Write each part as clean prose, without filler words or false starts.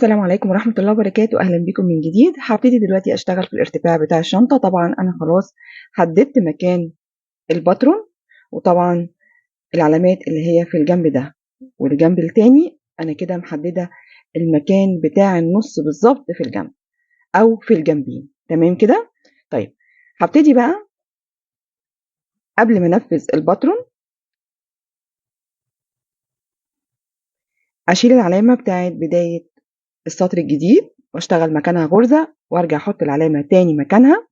السلام عليكم ورحمة الله وبركاته. أهلا بكم من جديد. هبتدي دلوقتي أشتغل في الارتفاع بتاع الشنطة. طبعا أنا خلاص حددت مكان الباترون، وطبعا العلامات اللي هي في الجنب ده والجنب التاني أنا كده محددة المكان بتاع النص بالظبط في الجنب أو في الجنبين. تمام كده؟ طيب هبتدي بقى قبل ما أنفذ الباترون أشيل العلامة بتاعت بداية السطر الجديد واشتغل مكانها غرزة، وارجع احط العلامة تاني مكانها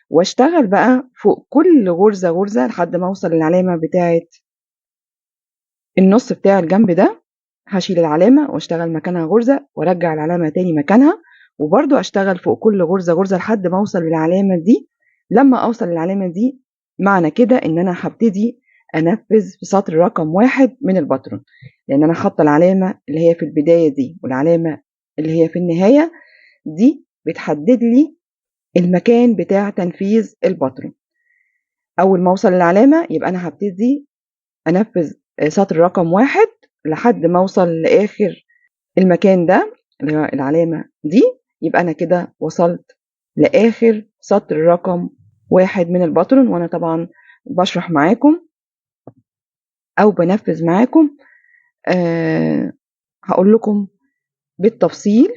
واشتغل بقى فوق كل غرزة غرزة لحد ما اوصل للعلامة بتاعة النص بتاع الجنب ده. هشيل العلامة واشتغل مكانها غرزة وارجع العلامة تاني مكانها، وبرضو اشتغل فوق كل غرزة غرزة لحد ما اوصل للعلامة دي. لما اوصل للعلامة دي معنى كده ان انا هبتدي انفذ في سطر رقم 1 من الباترون، لان انا حاطة العلامة اللي هي في البداية دي والعلامة اللي هي في النهاية دي بتحدد لي المكان بتاع تنفيذ الباترون. اول ما اوصل للعلامة يبقى انا هبتدي انفذ سطر رقم 1 لحد ما اوصل لاخر المكان ده اللي هو العلامة دي. يبقى انا كده وصلت لاخر سطر رقم 1 من الباترون، وانا طبعا بشرح معاكم او بنفذ معاكم. هقول لكم بالتفصيل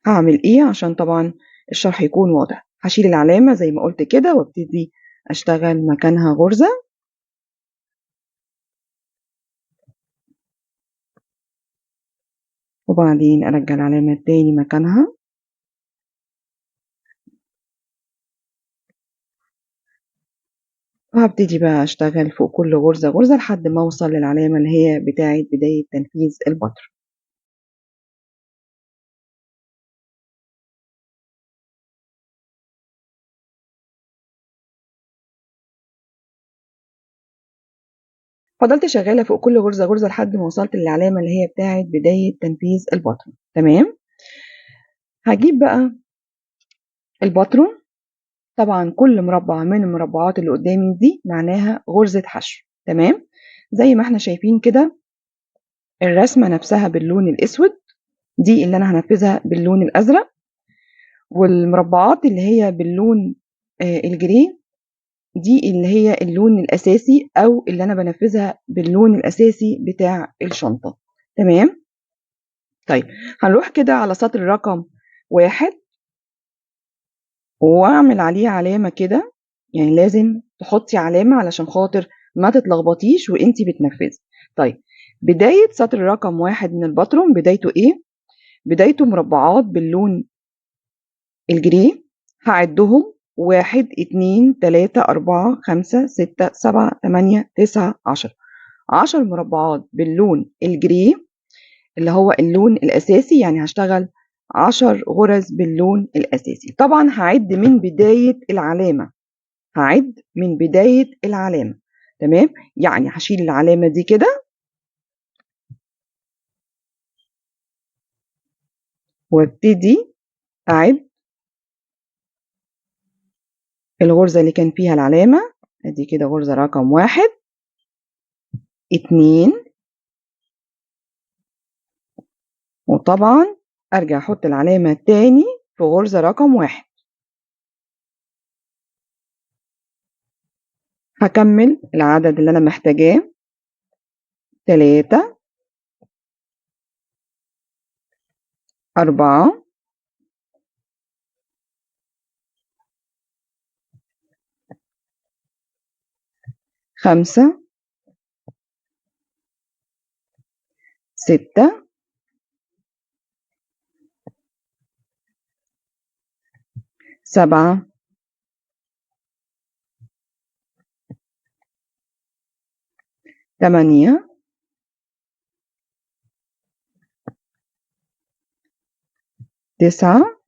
هعمل ايه عشان طبعا الشرح يكون واضح. هشيل العلامة زي ما قلت كده وابتدي اشتغل مكانها غرزة، وبعدين ارجع العلامة تاني مكانها، وهبتدي بقى اشتغل فوق كل غرزة غرزة لحد ما اوصل للعلامة اللي هي بتاعة بداية تنفيذ الباترون. فضلت شغالة فوق كل غرزة غرزة لحد ما وصلت للعلامة اللي هي بتاعة بداية تنفيذ الباترون. تمام. هجيب بقى الباترون. طبعا كل مربع من المربعات اللي قدامي دي معناها غرزة حشو. تمام. زي ما احنا شايفين كده الرسمة نفسها باللون الاسود دي اللي انا هنفذها باللون الازرق، والمربعات اللي هي باللون الجري دي اللي هي اللون الأساسي أو اللي أنا بنفذها باللون الأساسي بتاع الشنطة. تمام. طيب هنروح كده على سطر رقم 1 وأعمل عليه علامة كده، يعني لازم تحطي علامة علشان خاطر ما تتلخبطيش وانتي بتنفذي. طيب بداية سطر رقم 1 من الباترون بدايته ايه؟ بدايته مربعات باللون الجري. هعدهم 1 2 3 4 5 6 7 8 9 10. 10 مربعات باللون الجري اللي هو اللون الأساسي، يعني هشتغل 10 غرز باللون الأساسي. طبعا هعد من بداية العلامة، هعد من بداية العلامة. تمام. يعني هشيل العلامة دي كده وابتدي أعد الغرزة اللي كان فيها العلامة. ادي كده غرزة رقم 1 2، وطبعا ارجع احط العلامة تاني في غرزة رقم 1. هكمل العدد اللي انا محتاجاه 3 4 5 6 7 8 9.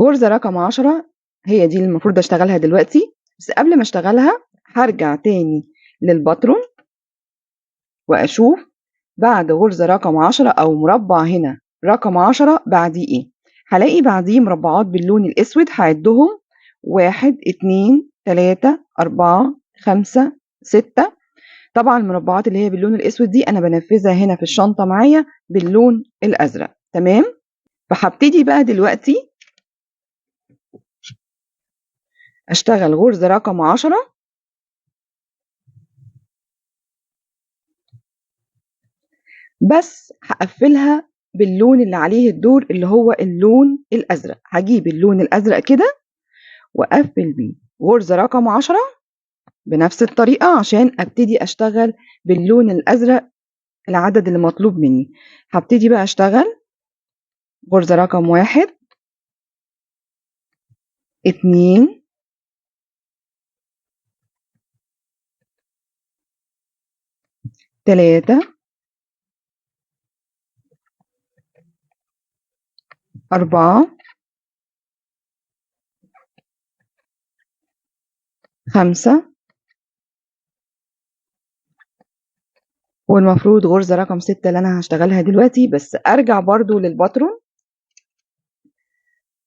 غرزة رقم 10 هي دي اللي المفروض اشتغلها دلوقتي، بس قبل ما اشتغلها هرجع تاني للباترون واشوف بعد غرزة رقم 10 او مربع هنا رقم 10 بعديه ايه. هلاقي بعديه مربعات باللون الاسود هعدهم 1 2 3 4 5 6. طبعا المربعات اللي هي باللون الاسود دي انا بنفذها هنا في الشنطه معايا باللون الازرق. تمام. فهبتدي بقى دلوقتي اشتغل غرزه رقم 10، بس هقفلها باللون اللي عليه الدور اللي هو اللون الازرق. هجيب اللون الازرق كده واقفل بيه غرزه رقم 10 بنفس الطريقه عشان ابتدي اشتغل باللون الازرق العدد اللي مطلوب مني. هبتدي بقى اشتغل غرزه رقم 1، 2، 3، 4، 5، والمفروض غرزة رقم 6 اللي أنا هشتغلها دلوقتي. بس أرجع برضو للباترون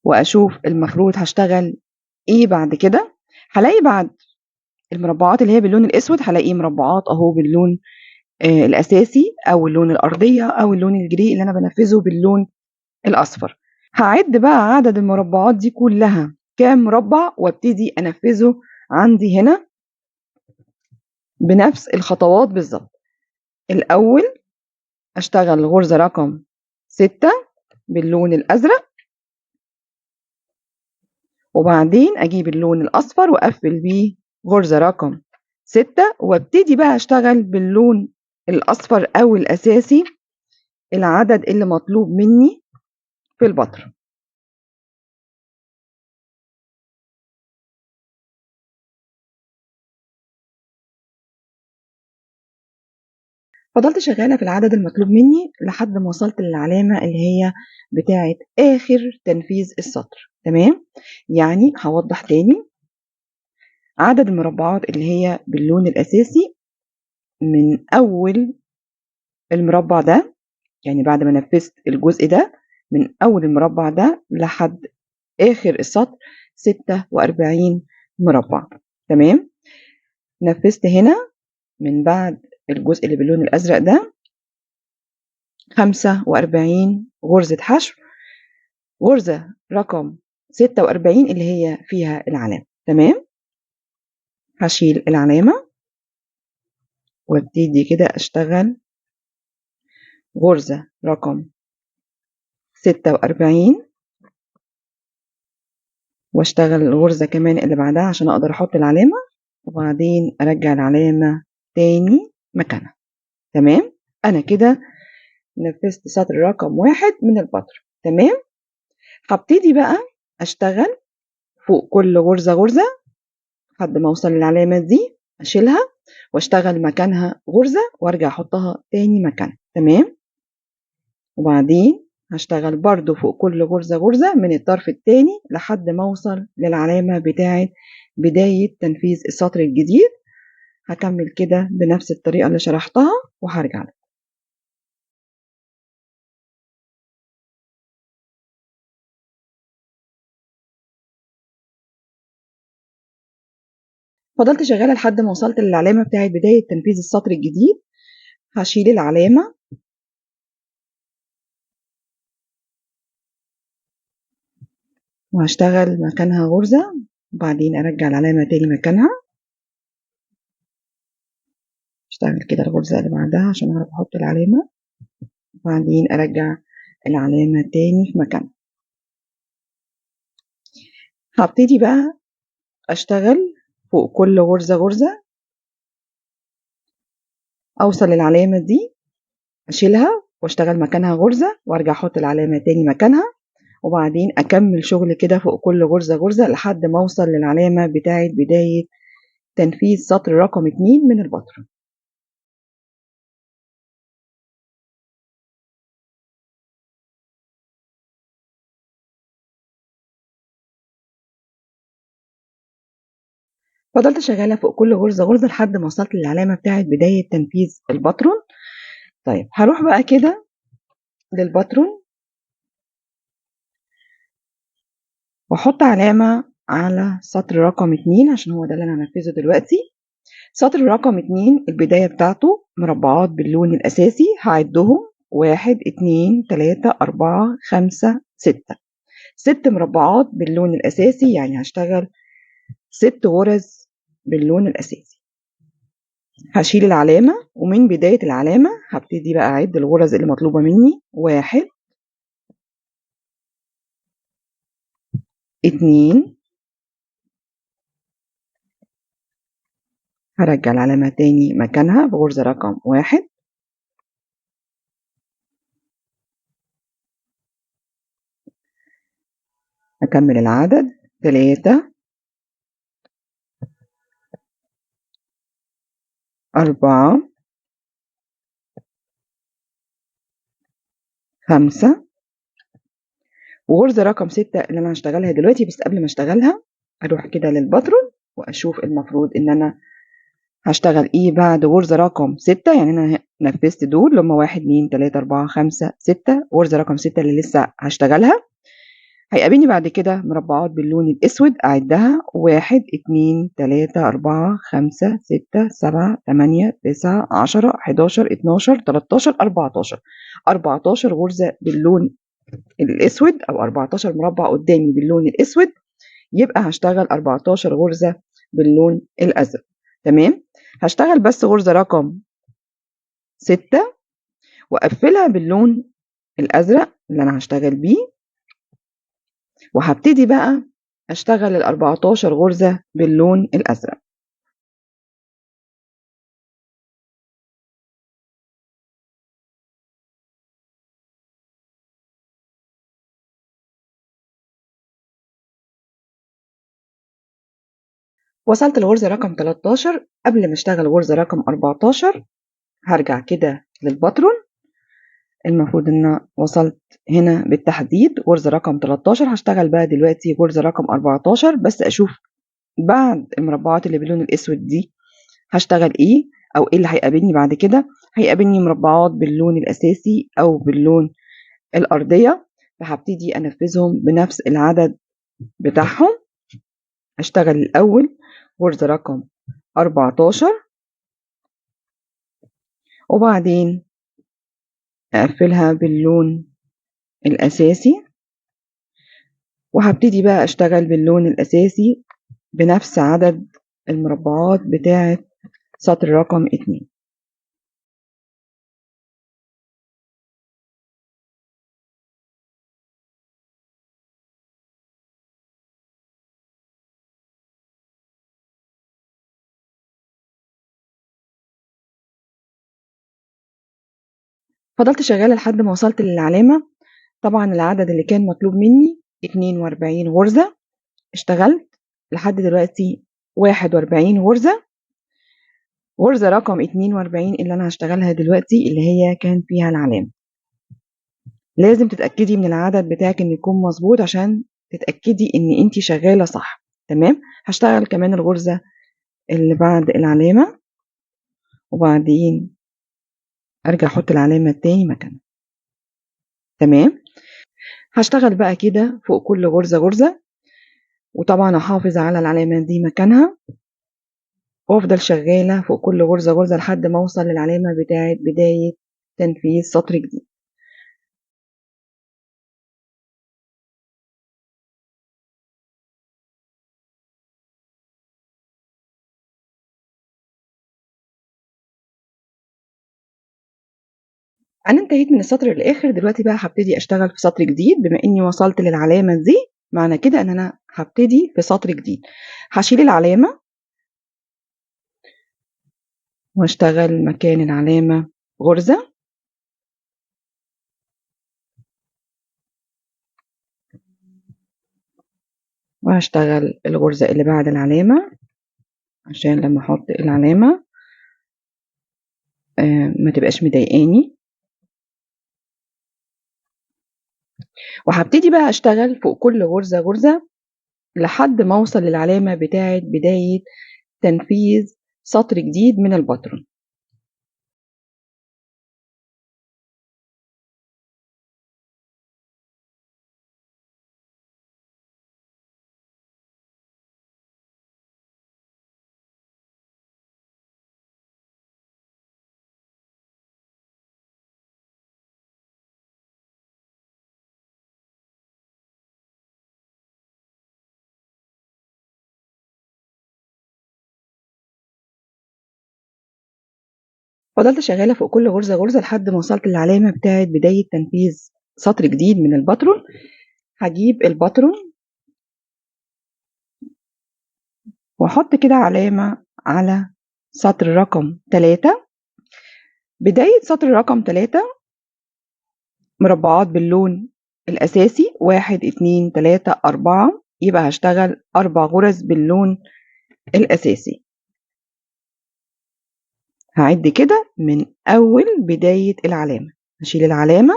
وأشوف المفروض هشتغل إيه بعد كده. هلاقي بعد المربعات اللي هي باللون الأسود هلاقي مربعات أهو باللون الأساسي أو اللون الأرضية أو اللون الجري اللي أنا بنفذه باللون الأصفر. هعد بقى عدد المربعات دي كلها كام مربع وابتدي أنفذه عندي هنا بنفس الخطوات بالظبط. الأول أشتغل غرزة رقم 6 باللون الأزرق، وبعدين أجيب اللون الأصفر وأقفل بيه غرزة رقم 6 وابتدي بقى أشتغل باللون الأصفر أو الأساسي العدد اللي مطلوب مني في البطر. فضلت شغالة في العدد المطلوب مني لحد ما وصلت للعلامة اللي هي بتاعة آخر تنفيذ السطر. تمام. يعني هوضح تاني، عدد المربعات اللي هي باللون الأساسي من أول المربع ده، يعني بعد ما نفذت الجزء ده من أول المربع ده لحد آخر السطر 46 مربع. تمام. نفذت هنا من بعد الجزء اللي باللون الأزرق ده 45 غرزة حشو. غرزة رقم 46 اللي هي فيها العلامة. تمام. هشيل العلامة وابتدي كده أشتغل غرزة رقم 46 واشتغل الغرزة كمان اللي بعدها عشان أقدر أحط العلامة، وبعدين أرجع العلامة تاني مكانها. تمام. أنا كده نفذت سطر رقم 1 من البطر. تمام. هبتدي بقى أشتغل فوق كل غرزة غرزة لحد ما أوصل للعلامة دي، أشيلها واشتغل مكانها غرزة وارجع أحطها تاني مكانها. تمام. وبعدين هشتغل برضو فوق كل غرزة غرزة من الطرف التاني لحد ما أوصل للعلامة بتاعة بداية تنفيذ السطر الجديد. هكمل كده بنفس الطريقة اللي شرحتها وهرجع لك. فضلت شغالة لحد ما وصلت للعلامة بتاعة بداية تنفيذ السطر الجديد. هشيل العلامة وهشتغل مكانها غرزة، وبعدين أرجع العلامة تاني مكانها. اشتغل كده الغرزة اللي بعدها عشان أعرف أحط العلامة، وبعدين أرجع العلامة تاني في مكانها. هبتدي بقى أشتغل فوق كل غرزة غرزة أوصل للعلامة دي، أشيلها واشتغل مكانها غرزة وارجع أحط العلامة تاني مكانها، وبعدين أكمل شغل كده فوق كل غرزة غرزة لحد ما أوصل للعلامة بتاعة بداية تنفيذ سطر رقم 2 من البطر. فضلت شغالة فوق كل غرزة غرزة لحد ما وصلت للعلامة بتاعة بداية تنفيذ الباترون. طيب هروح بقى كده للباترون واحط علامة على سطر رقم 2 عشان هو ده اللي انا هنفذه دلوقتي. سطر رقم 2 البداية بتاعته مربعات باللون الأساسي، هعدهم 1 2 3 4 5 6. 6 مربعات باللون الأساسي، يعني هشتغل 6 غرز باللون الأساسي. هشيل العلامة ومن بداية العلامة هبتدي بقى أعد الغرز اللي مطلوبة مني. 1 2 هرجع العلامة تاني مكانها بغرزة رقم 1 هكمل العدد 3 4 5 وغرزة رقم 6 اللي أنا هشتغلها دلوقتي. بس قبل ما اشتغلها أروح كده للباترون وأشوف المفروض إن أنا هشتغل إيه بعد غرزة رقم 6. يعني أنا نفذت دول اللي هما 1 2 3 4 5 6. غرزة رقم 6 اللي لسه هشتغلها هيقابلني بعد كده مربعات باللون الأسود أعدها 1 2 3 4 5 6 7 8 9 10 11 12 13 14. 14 غرزة باللون الأسود أو 14 مربع قدامي باللون الأسود، يبقى هشتغل 14 غرزة باللون الأزرق. تمام. هشتغل بس غرزة رقم 6 وأقفلها باللون الأزرق اللي أنا هشتغل بيه، وهبتدي بقى أشتغل ال 14 غرزة باللون الأزرق. وصلت لغرزة رقم 13. قبل ما اشتغل غرزة رقم 14 هرجع كده للباترون. المفروض ان وصلت هنا بالتحديد غرزة رقم 13. هشتغل بقى دلوقتي غرزة رقم 14 بس اشوف بعد المربعات اللي باللون الاسود دي هشتغل ايه او ايه اللي هيقابلني بعد كده. هيقابلني مربعات باللون الاساسي او باللون الارضية، فهبتدي انفذهم بنفس العدد بتاعهم. هشتغل الاول غرزة رقم 14 وبعدين اقفلها باللون الاساسي، وهبتدي بقى اشتغل باللون الاساسي بنفس عدد المربعات بتاعة سطر رقم 2. فضلت شغالة لحد ما وصلت للعلامة. طبعا العدد اللي كان مطلوب مني 42 غرزة، اشتغلت لحد دلوقتي 41 غرزة. غرزة رقم 42 اللي انا هشتغلها دلوقتي اللي هي كان فيها العلامة. لازم تتأكدي من العدد بتاعك ان يكون مظبوط عشان تتأكدي ان انتي شغالة صح. تمام. هشتغل كمان الغرزة اللي بعد العلامة وبعدين ارجع احط العلامة التاني مكانها. تمام. هشتغل بقى كده فوق كل غرزة غرزة، وطبعا احافظ على العلامة دي مكانها وافضل شغالة فوق كل غرزة غرزة لحد ما اوصل للعلامة بتاعت بداية تنفيذ سطر جديد. انا انتهيت من السطر الاخر. دلوقتي بقى هبتدي اشتغل في سطر جديد. بما اني وصلت للعلامة دي معنى كده ان انا هبتدي في سطر جديد. هشيل العلامة واشتغل مكان العلامة غرزة، وهشتغل الغرزة اللي بعد العلامة عشان لما احط العلامة ما تبقاش مضايقاني. وهبتدي بقى اشتغل فوق كل غرزة غرزة لحد ما اوصل للعلامة بتاعت بداية تنفيذ سطر جديد من الباترون. فضلت شغالة فوق كل غرزة غرزة لحد ما وصلت للعلامة بتاعت بداية تنفيذ سطر جديد من الباترون. هجيب الباترون واحط كده علامة على سطر رقم 3. بداية سطر رقم 3 مربعات باللون الأساسي 1 2 3 4، يبقى هشتغل 4 غرز باللون الأساسي. هعد كده من أول بداية العلامة، هشيل العلامة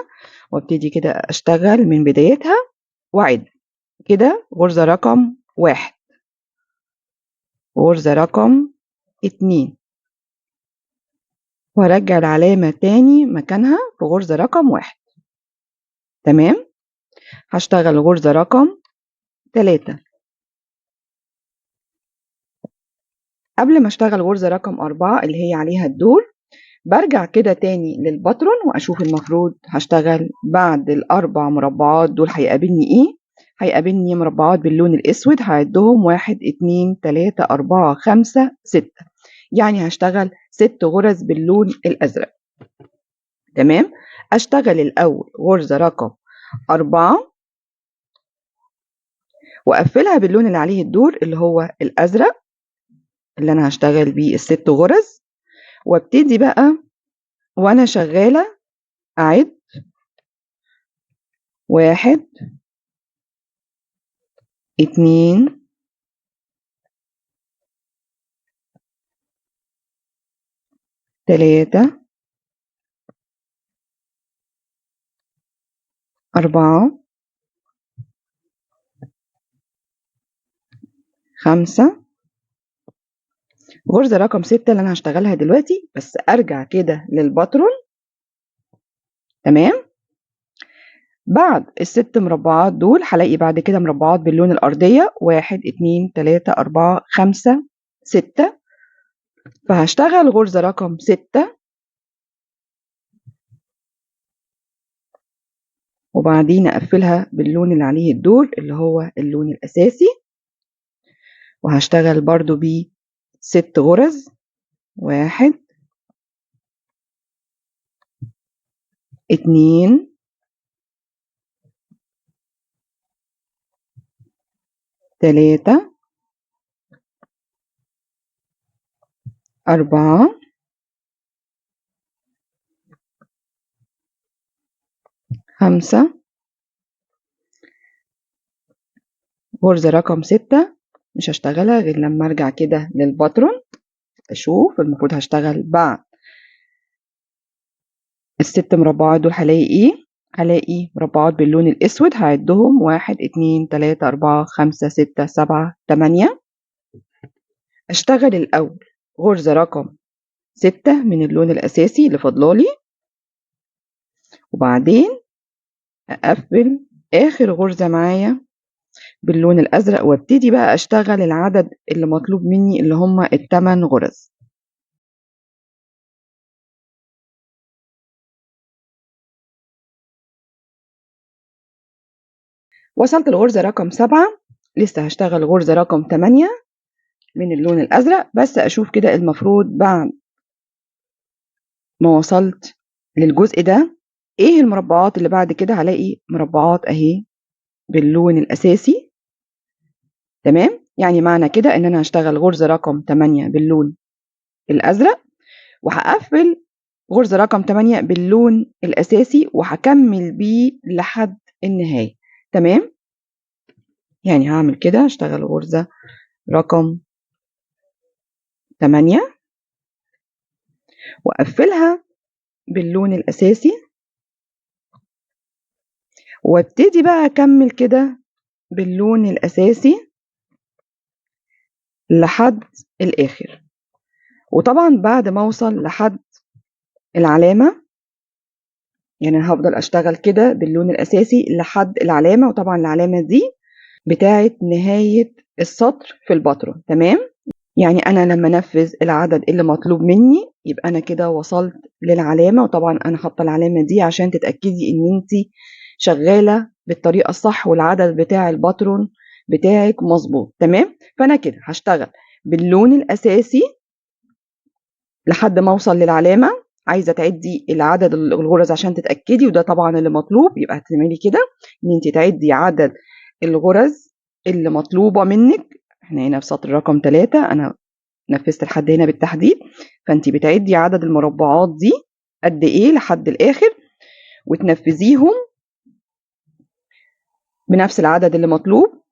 وابتدي كده أشتغل من بدايتها وأعد كده. غرزة رقم 1، غرزة رقم 2، وارجع العلامة تاني مكانها في غرزة رقم 1. تمام. هشتغل غرزة رقم 3. قبل ما اشتغل غرزة رقم 4 اللي هي عليها الدور، برجع كده تاني للباترون واشوف المفروض هشتغل بعد الاربع مربعات دول هيقابلني ايه. هيقابلني مربعات باللون الاسود، هعدهم 1 2 3 4 5 6، يعني هشتغل 6 غرز باللون الازرق. تمام. اشتغل الاول غرزة رقم 4 واقفلها باللون اللي عليه الدور اللي هو الازرق اللي انا هشتغل بيه ال6 غرز، وابتدي بقى وانا شغالة اعد 1 2 3 4 5. غرزة رقم 6 اللي أنا هشتغلها دلوقتي، بس أرجع كده للباترون. تمام. بعد ال6 مربعات دول هلاقي بعد كده مربعات باللون الأرضية 1 2 3 4 5 6، فهشتغل غرزة رقم 6 وبعدين أقفلها باللون اللي عليه الدور اللي هو اللون الأساسي، وهشتغل برضو بيه 6 غرز 1 2 3 4 5. غرزة رقم 6 مش هشتغلها غير لما ارجع كده للباترون اشوف المفروض هشتغل بعد ال6 مربعات دول هلاقي ايه. هلاقي مربعات باللون الاسود، هعدهم 1 2 3 4 5 6 7 8. اشتغل الاول غرزة رقم 6 من اللون الاساسي اللي فاضلالي، وبعدين اقفل اخر غرزة معايا باللون الازرق وابتدي بقى اشتغل العدد اللي مطلوب مني اللي هما ال8 غرز. وصلت لغرزة رقم 7، لسه هشتغل غرزة رقم 8 من اللون الأزرق، بس أشوف كده المفروض بعد ما وصلت للجزء ده إيه المربعات اللي بعد كده. هلاقي مربعات أهي باللون الأساسي. تمام. يعني معنى كده إن أنا هشتغل غرزة رقم 8 باللون الأزرق وهقفل غرزة رقم 8 باللون الأساسي وهكمل بيه لحد النهاية. تمام. يعني هعمل كده اشتغل غرزة رقم 8 وأقفلها باللون الأساسي وابتدي بقى أكمل كده باللون الأساسي لحد الآخر. وطبعا بعد ما أوصل لحد العلامة، يعني أنا هفضل أشتغل كده باللون الأساسي لحد العلامة، وطبعا العلامة دي بتاعت نهاية السطر في الباترون. تمام. يعني أنا لما أنفذ العدد اللي مطلوب مني يبقى أنا كده وصلت للعلامة، وطبعا أنا حاطة العلامة دي عشان تتأكدي إن أنت شغالة بالطريقة الصح والعدد بتاع الباترون بتاعك مظبوط. تمام. فأنا كده هشتغل باللون الأساسي لحد ما أوصل للعلامة، عايزة تعدي العدد الغرز عشان تتأكدي، وده طبعا اللي مطلوب، يبقى هتعملي كده ان انت تعدي عدد الغرز اللي مطلوبة منك. احنا هنا في سطر رقم 3، انا نفذت لحد هنا بالتحديد، فانت بتعدي عدد المربعات دي قد ايه لحد الاخر وتنفذيهم بنفس العدد اللي مطلوب.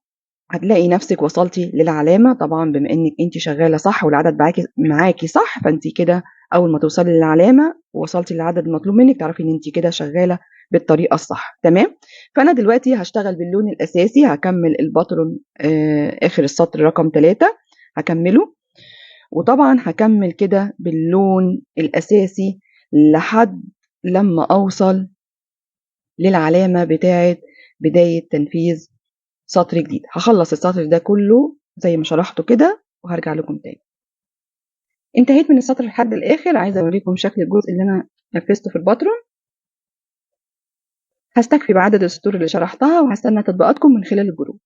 هتلاقي نفسك وصلتي للعلامة. طبعا بما انك انت شغالة صح والعدد معاكي صح، فانت كده اول ما توصلي للعلامة ووصلتي للعدد المطلوب منك تعرفي ان انت كده شغالة بالطريقة الصح. تمام. فانا دلوقتي هشتغل باللون الاساسي، هكمل الباترون اخر السطر رقم 3 هكمله، وطبعا هكمل كده باللون الاساسي لحد لما اوصل للعلامة بتاعة بداية تنفيذ سطر جديد. هخلص السطر ده كله زي ما شرحته كده وهرجع لكم تاني. انتهيت من السطر لحد الاخر. عايزه اوريكم شكل الجزء اللي انا نفذته في الباترون. هستكفي بعدد السطور اللي شرحتها وهستنى تطبيقاتكم من خلال الجروب.